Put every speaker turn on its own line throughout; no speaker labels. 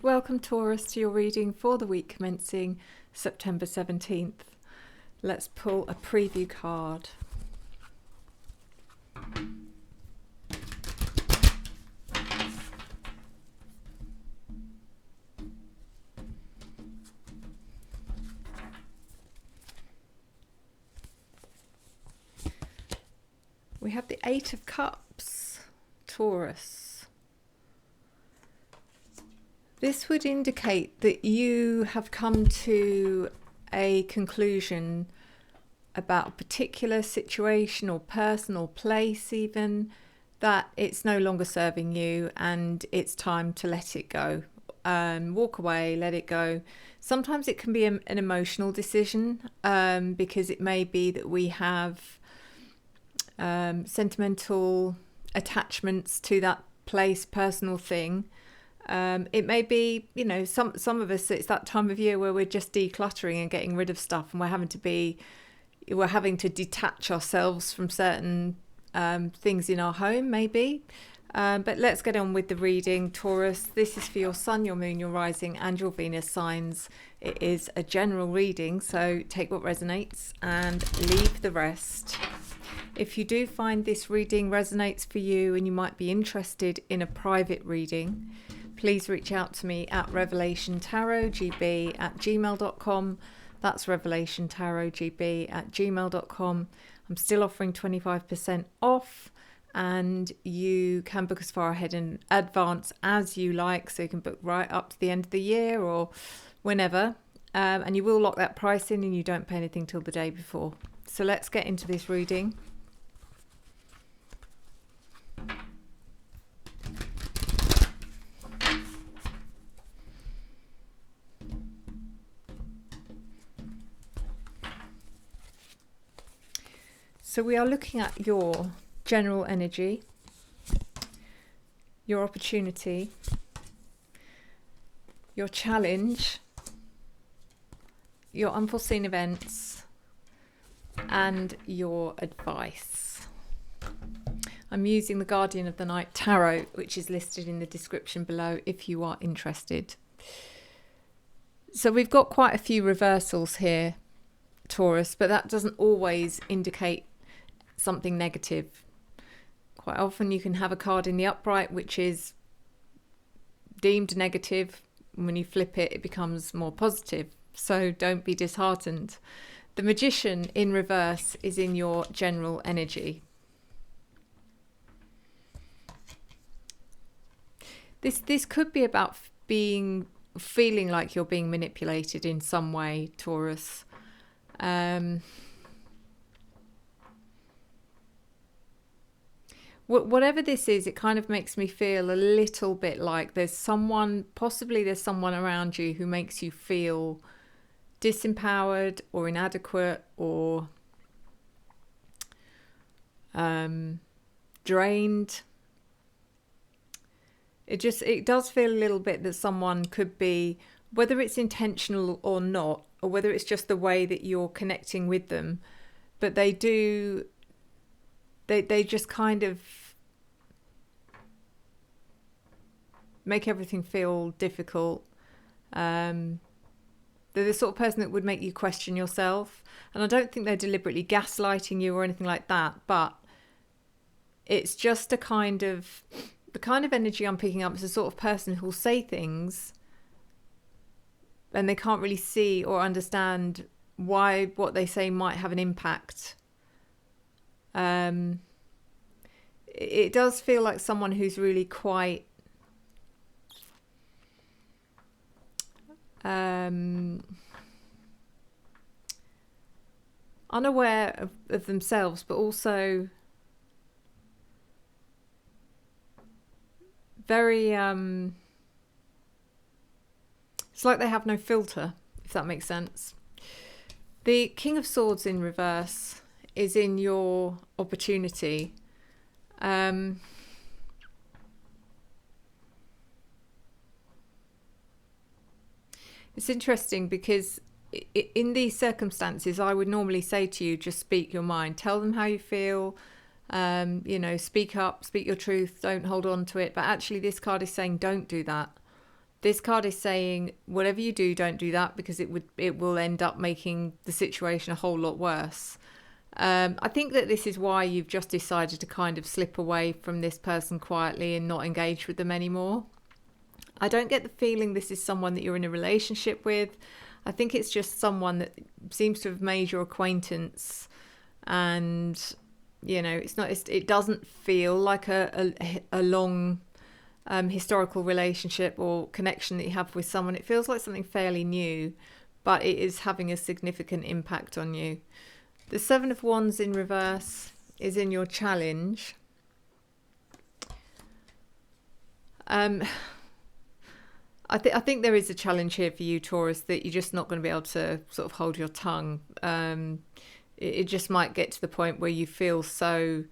Welcome, Taurus, to your reading for the week commencing September 17th. Let's pull a preview card. We have the Eight of Cups, Taurus. This would indicate that you have come to a conclusion about a particular situation or person or place even, that it's no longer serving you and it's time to let it go. Walk away, let it go. Sometimes it can be an emotional decision because it may be that we have sentimental attachments to that place, personal thing. It may be, some of us, it's that time of year where we're just decluttering and getting rid of stuff, and we're having to detach ourselves from certain things in our home, maybe. But let's get on with the reading, Taurus. This is for your Sun, your Moon, your Rising, and your Venus signs. It is a general reading, so take what resonates and leave the rest. If you do find this reading resonates for you and you might be interested in a private reading, please reach out to me at revelationtarotgb@gmail.com. That's revelationtarotgb@gmail.com. I'm still offering 25% off, and you can book as far ahead in advance as you like. So you can book right up to the end of the year or whenever. And you will lock that price in and you don't pay anything till the day before. So let's get into this reading. So we are looking at your general energy, your opportunity, your challenge, your unforeseen events, and your advice. I'm using the Guardian of the Night Tarot, which is listed in the description below if you are interested. So we've got quite a few reversals here, Taurus, but that doesn't always indicate something negative. Quite often you can have a card in the upright which is deemed negative. When you flip it, it becomes more positive. So don't be disheartened. The Magician in reverse is in your general energy. This could be about feeling like you're being manipulated in some way, Taurus. Whatever this is, it kind of makes me feel a little bit like there's someone around you who makes you feel disempowered or inadequate or drained. It does feel a little bit that someone could be, whether it's intentional or not, or whether it's just the way that you're connecting with them, but they just kind of make everything feel difficult. They're the sort of person that would make you question yourself. And I don't think they're deliberately gaslighting you or anything like that, but it's just the kind of energy I'm picking up is the sort of person who'll say things and they can't really see or understand why what they say might have an impact. It does feel like someone who's really quite unaware of themselves, but also very it's like they have no filter, if that makes sense. The King of Swords in reverse is in your opportunity. It's interesting because in these circumstances, I would normally say to you, just speak your mind. Tell them how you feel. Speak up, speak your truth. Don't hold on to it. But actually, this card is saying don't do that. This card is saying, whatever you do, don't do that, because it will end up making the situation a whole lot worse. I think that this is why you've just decided to kind of slip away from this person quietly and not engage with them anymore. I don't get the feeling this is someone that you're in a relationship with. I think it's just someone that seems to have made your acquaintance, and it doesn't feel like a long historical relationship or connection that you have with someone. It feels like something fairly new, but it is having a significant impact on you. The Seven of Wands in reverse is in your challenge. I think there is a challenge here for you, Taurus, that you're just not going to be able to sort of hold your tongue. It just might get to the point where you feel so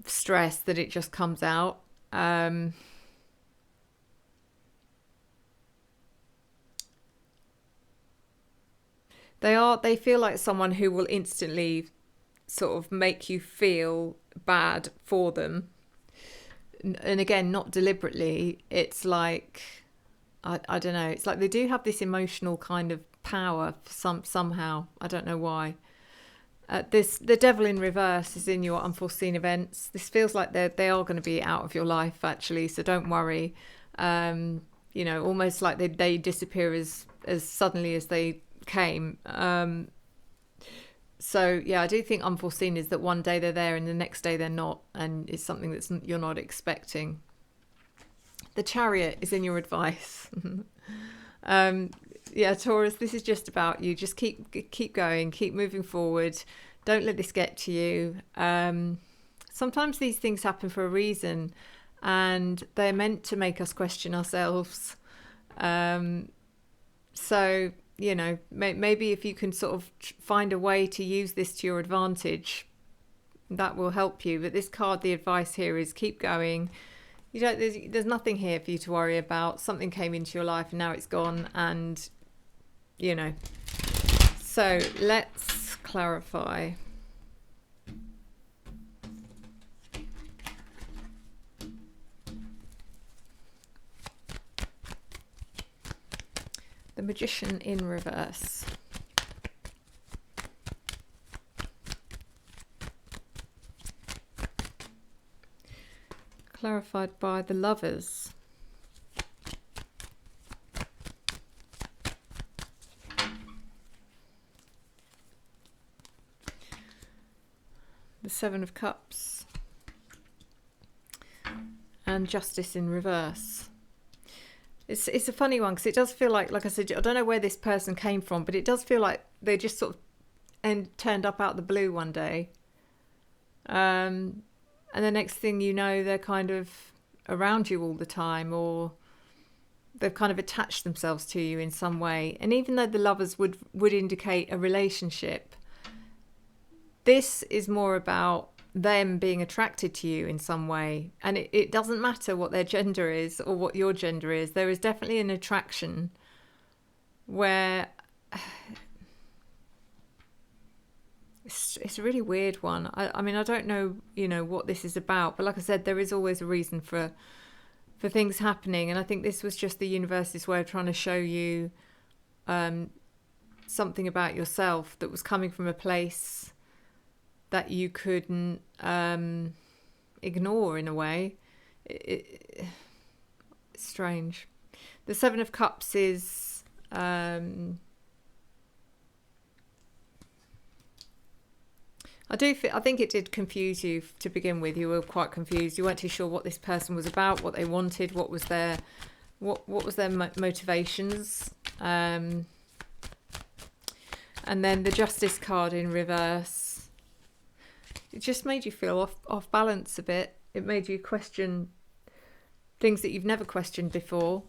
stressed that it just comes out. They feel like someone who will instantly sort of make you feel bad for them. And again, not deliberately. It's like, I don't know. It's like they do have this emotional kind of power somehow. I don't know why. The Devil in reverse is in your unforeseen events. This feels like they are going to be out of your life, actually. So don't worry. Almost like they disappear as suddenly as they came. So yeah, I do think unforeseen is that one day they're there and the next day they're not, and it's something you're not expecting. The Chariot is in your advice. Yeah, Taurus, this is just about you. Just keep going, keep moving forward. Don't let this get to you. Sometimes these things happen for a reason, and they're meant to make us question ourselves. So, maybe if you can sort of find a way to use this to your advantage, that will help you. But this card, the advice here is keep going. There's nothing here for you to worry about. Something came into your life and now it's gone, and so let's clarify. The Magician in reverse. Clarified by the Lovers. The Seven of Cups. And Justice in reverse. It's a funny one because it does feel like I said, I don't know where this person came from, but it does feel like they just sort of turned up out the blue one day. And the next thing you know, they're kind of around you all the time, or they've kind of attached themselves to you in some way. And even though the Lovers would indicate a relationship, this is more about them being attracted to you in some way. And it doesn't matter what their gender is or what your gender is. There is definitely an attraction where it's a really weird one. I mean, I don't know, what this is about, but like I said, there is always a reason for things happening. And I think this was just the universe's way of trying to show you something about yourself that was coming from a place that you couldn't ignore in a way. It's strange. The Seven of Cups is I think it did confuse you to begin with. You were quite confused. You weren't too sure what this person was about, what they wanted, what was their motivations. And then the Justice card in reverse. It just made you feel off balance a bit. It made you question things that you've never questioned before.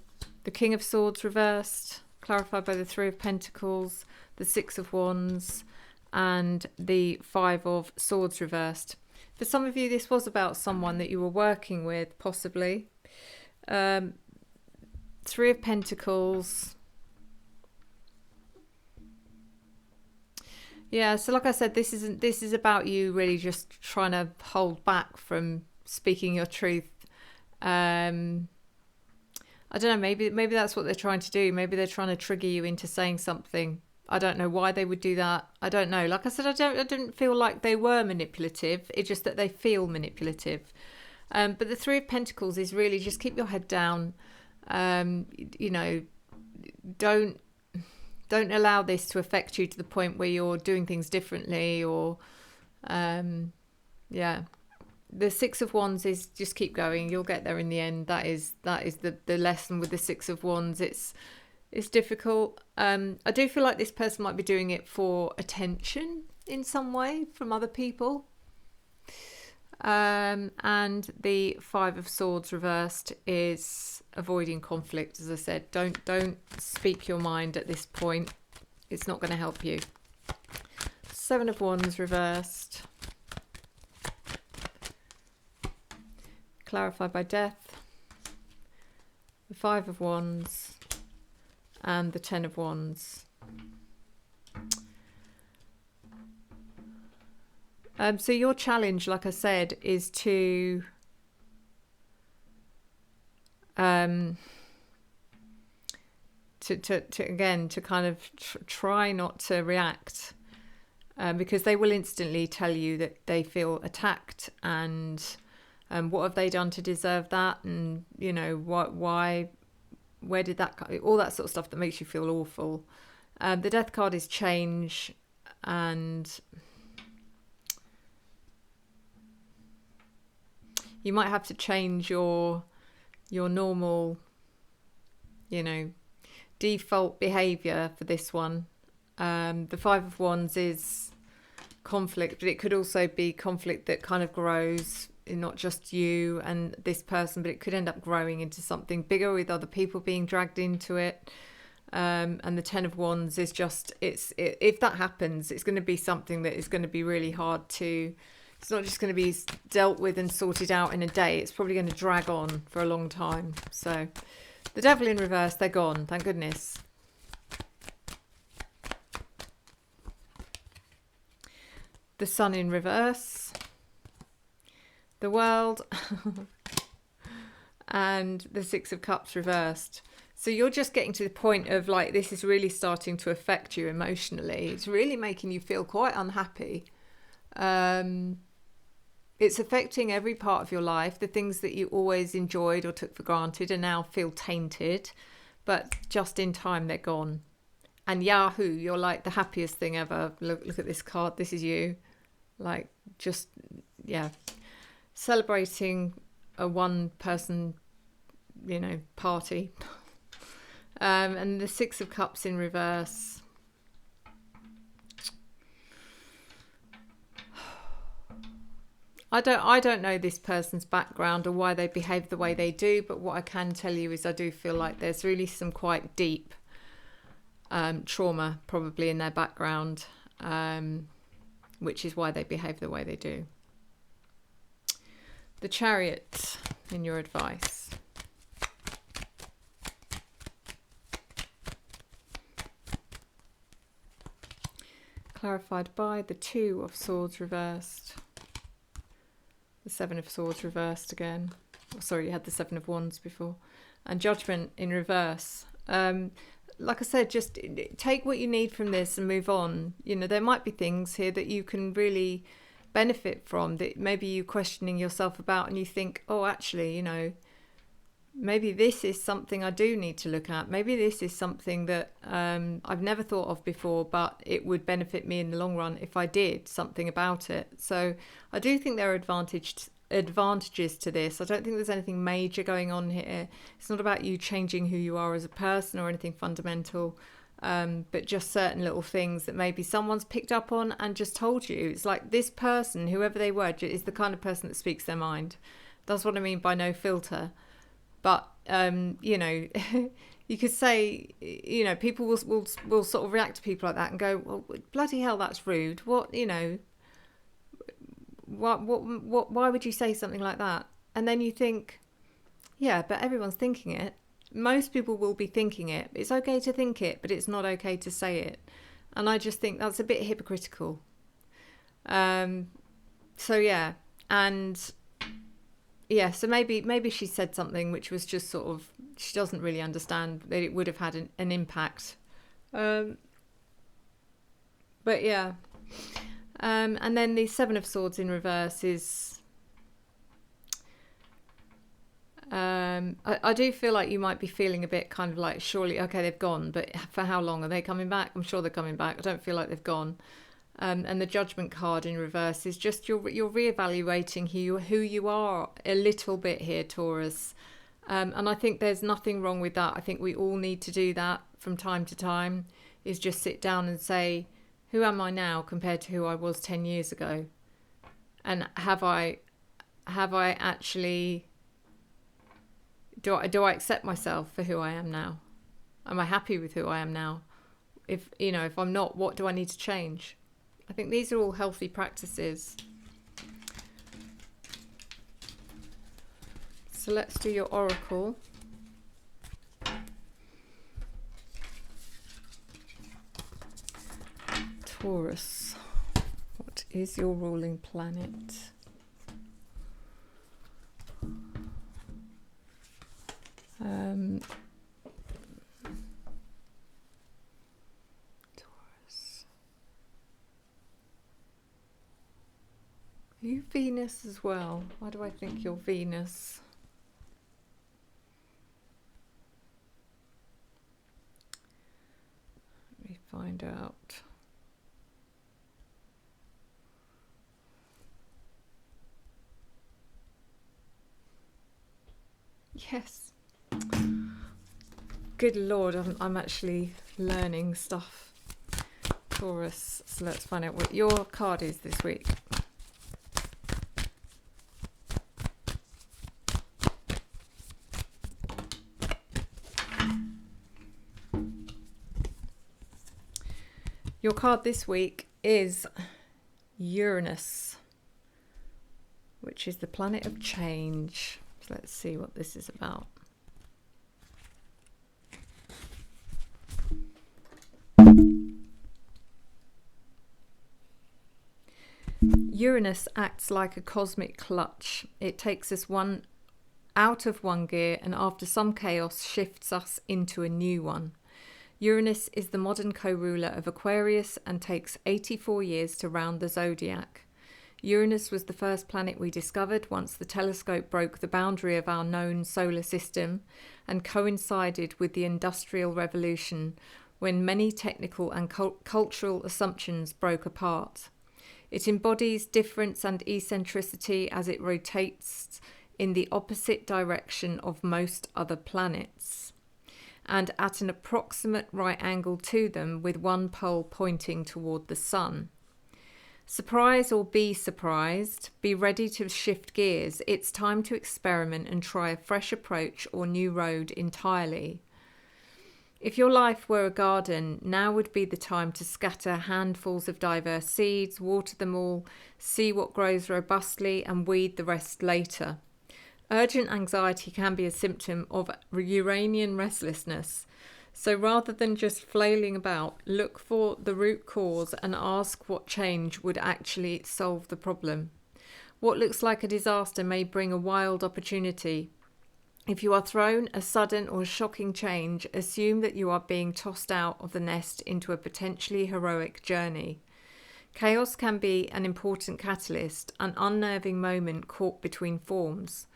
The King of Swords reversed, clarified by the Three of Pentacles, the Six of Wands, and the Five of Swords reversed. For some of you, this was about someone that you were working with, possibly. Three of Pentacles. Yeah, so like I said, this is about you really just trying to hold back from speaking your truth. I I don't know, maybe that's what they're trying to do. Maybe they're trying to trigger you into saying something. I don't know why they would do that. I don't know. Like I said, I didn't feel like they were manipulative. It's just that they feel manipulative. But the Three of Pentacles is really just keep your head down. You know, don't allow this to affect you to the point where you're doing things differently or, yeah. The Six of Wands is just keep going. You'll get there in the end. That is the lesson with the Six of Wands. It's difficult. I do feel like this person might be doing it for attention in some way from other people. And the Five of Swords reversed is avoiding conflict. As I said, don't speak your mind at this point. It's not going to help you. Seven of Wands reversed. Clarified by Death. The Five of Wands. And the Ten of Wands. So your challenge, like I said, is to again to kind of try not to react, because they will instantly tell you that they feel attacked, and what have they done to deserve that, and you know why, where did that, all that sort of stuff that makes you feel awful. The Death card is change, and you might have to change your normal, you know, default behavior for this one. The Five of Wands is conflict, but it could also be conflict that kind of grows in not just you and this person, but it could end up growing into something bigger with other people being dragged into it. And the Ten of Wands is just, if that happens, it's going to be something that is going to be really hard to, it's not just going to be dealt with and sorted out in a day. It's probably going to drag on for a long time. So the Devil in reverse, they're gone. Thank goodness. The Sun in reverse. The World. And the Six of Cups reversed. So you're just getting to the point of like, this is really starting to affect you emotionally. It's really making you feel quite unhappy. It's affecting every part of your life. The things that you always enjoyed or took for granted are now feel tainted, but just in time they're gone. And Yahoo, you're like the happiest thing ever. Look at this card. This is you. Like, just, yeah, celebrating a one-person, you know, party. And the Six of Cups in reverse. I don't know this person's background or why they behave the way they do, but what I can tell you is I do feel like there's really some quite deep trauma probably in their background, which is why they behave the way they do. The Chariot in your advice. Clarified by the Two of Swords reversed. The Seven of Swords reversed again. Oh, sorry, you had the Seven of Wands before. And Judgment in reverse. Like I said, just take what you need from this and move on. You know, there might be things here that you can really benefit from, that maybe you're questioning yourself about, and you think, oh, actually, you know, maybe this is something I do need to look at. Maybe this is something that I've never thought of before, but it would benefit me in the long run if I did something about it. So I do think there are advantages to this. I don't think there's anything major going on here. It's not about you changing who you are as a person or anything fundamental, but just certain little things that maybe someone's picked up on and just told you. It's like this person, whoever they were, is the kind of person that speaks their mind. That's what I mean by no filter. But, you know, you could say, you know, people will sort of react to people like that and go, well, bloody hell, that's rude. What, you know, why would you say something like that? And then you think, yeah, but everyone's thinking it. Most people will be thinking it. It's okay to think it, but it's not okay to say it. And I just think that's a bit hypocritical. So, yeah. And yeah, so maybe she said something which was just sort of, she doesn't really understand that it would have had an impact. But yeah. And then the Seven of Swords in reverse is... I do feel like you might be feeling a bit kind of like, surely, okay, they've gone, but for how long? Are they coming back? I'm sure they're coming back. I don't feel like they've gone. And the Judgment card in reverse is just you're reevaluating who you are a little bit here, Taurus. And I think there's nothing wrong with that. I think we all need to do that from time to time, is just sit down and say, who am I now compared to who I was 10 years ago? And have I actually... Do I accept myself for who I am now? Am I happy with who I am now? If I'm not, what do I need to change? I think these are all healthy practices. So let's do your oracle. Taurus, what is your ruling planet? Taurus. Are you Venus as well? Why do I think you're Venus? Let me find out. Yes. Good Lord, I'm actually learning stuff. Taurus. So let's find out what your card is this week. Your card this week is Uranus, which is the planet of change. So let's see what this is about. Uranus acts like a cosmic clutch. It takes us out of one gear and after some chaos shifts us into a new one. Uranus is the modern co-ruler of Aquarius and takes 84 years to round the zodiac. Uranus was the first planet we discovered once the telescope broke the boundary of our known solar system and coincided with the Industrial Revolution, when many technical and cultural assumptions broke apart. It embodies difference and eccentricity as it rotates in the opposite direction of most other planets, and at an approximate right angle to them, with one pole pointing toward the sun. Surprise or be surprised, be ready to shift gears. It's time to experiment and try a fresh approach or new road entirely. If your life were a garden, now would be the time to scatter handfuls of diverse seeds, water them all, see what grows robustly, and weed the rest later. Urgent anxiety can be a symptom of Uranian restlessness. So rather than just flailing about, look for the root cause and ask what change would actually solve the problem. What looks like a disaster may bring a wild opportunity. If you are thrown a sudden or shocking change, assume that you are being tossed out of the nest into a potentially heroic journey. Chaos can be an important catalyst, an unnerving moment caught between forms.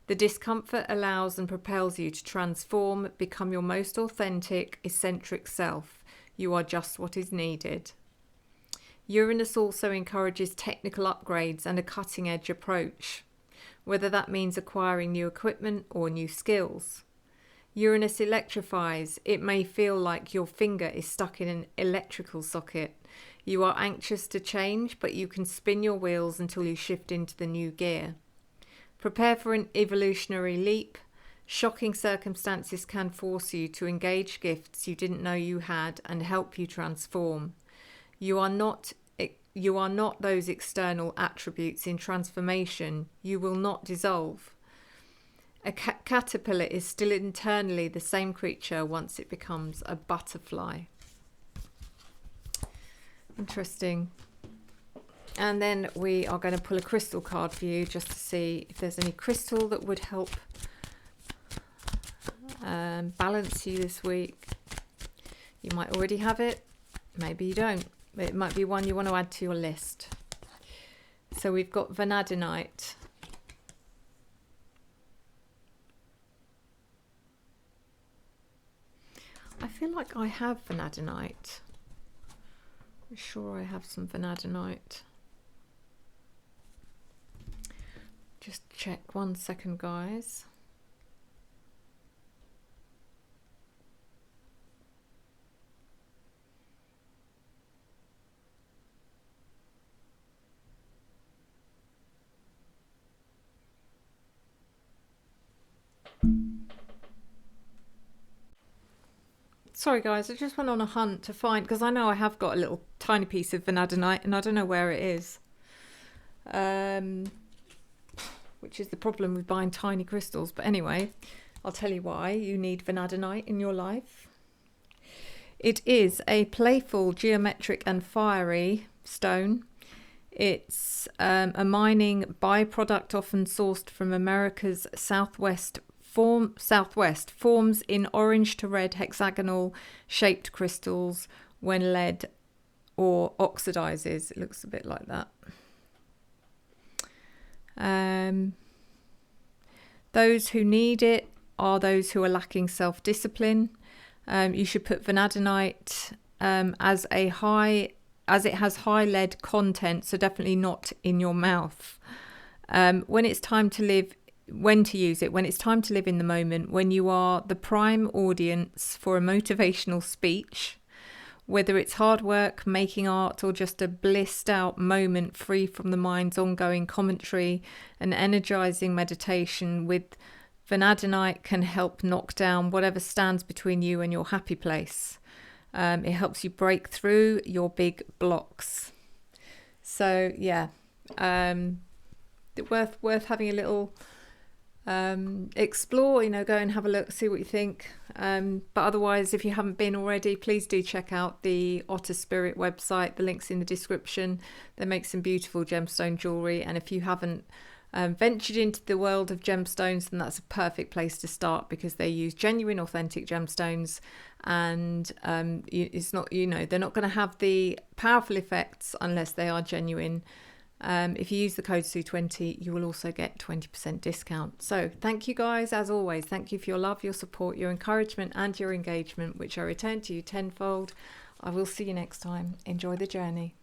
The discomfort allows and propels you to transform, become your most authentic, eccentric self. You are just what is needed. Uranus also encourages technical upgrades and a cutting-edge approach, whether that means acquiring new equipment or new skills. Uranus electrifies. It may feel like your finger is stuck in an electrical socket. You are anxious to change, but you can spin your wheels until you shift into the new gear. Prepare for an evolutionary leap. Shocking circumstances can force you to engage gifts you didn't know you had and help you transform. You are not those external attributes in transformation. You will not dissolve. A caterpillar is still internally the same creature once it becomes a butterfly. Interesting. And then we are going to pull a crystal card for you just to see if there's any crystal that would help balance you this week. You might already have it, maybe you don't. It might be one you want to add to your list. So we've got vanadinite. I feel like I have vanadinite. I'm sure I have some vanadinite. Just check 1 second, guys. Sorry guys, I just went on a hunt to find, because I know I have got a little tiny piece of vanadinite and I don't know where it is. Which is the problem with buying tiny crystals. But anyway, I'll tell you why you need vanadinite in your life. It is a playful, geometric and fiery stone. It's a mining byproduct often sourced from America's southwest, forms in orange to red hexagonal shaped crystals when lead or oxidizes. It looks a bit like that. Those who need it are those who are lacking self-discipline. You should put vanadinite as it has high lead content, so definitely not in your mouth. When it's time to live, when to use it, when it's time to live in the moment, when you are the prime audience for a motivational speech, whether it's hard work, making art, or just a blissed out moment free from the mind's ongoing commentary, an energizing meditation with vanadinite can help knock down whatever stands between you and your happy place. It helps you break through your big blocks. So yeah, worth having a little explore, go and have a look, see what you think. But otherwise, if you haven't been already, please do check out the Otter Spirit website. The link's in the description. They make some beautiful gemstone jewelry, and if you haven't ventured into the world of gemstones, then that's a perfect place to start, because they use genuine, authentic gemstones, and it's not, they're not going to have the powerful effects unless they are genuine. If you use the code Sue20, you will also get 20% discount. So thank you guys, as always. Thank you for your love, your support, your encouragement and your engagement, which I return to you tenfold. I will see you next time. Enjoy the journey.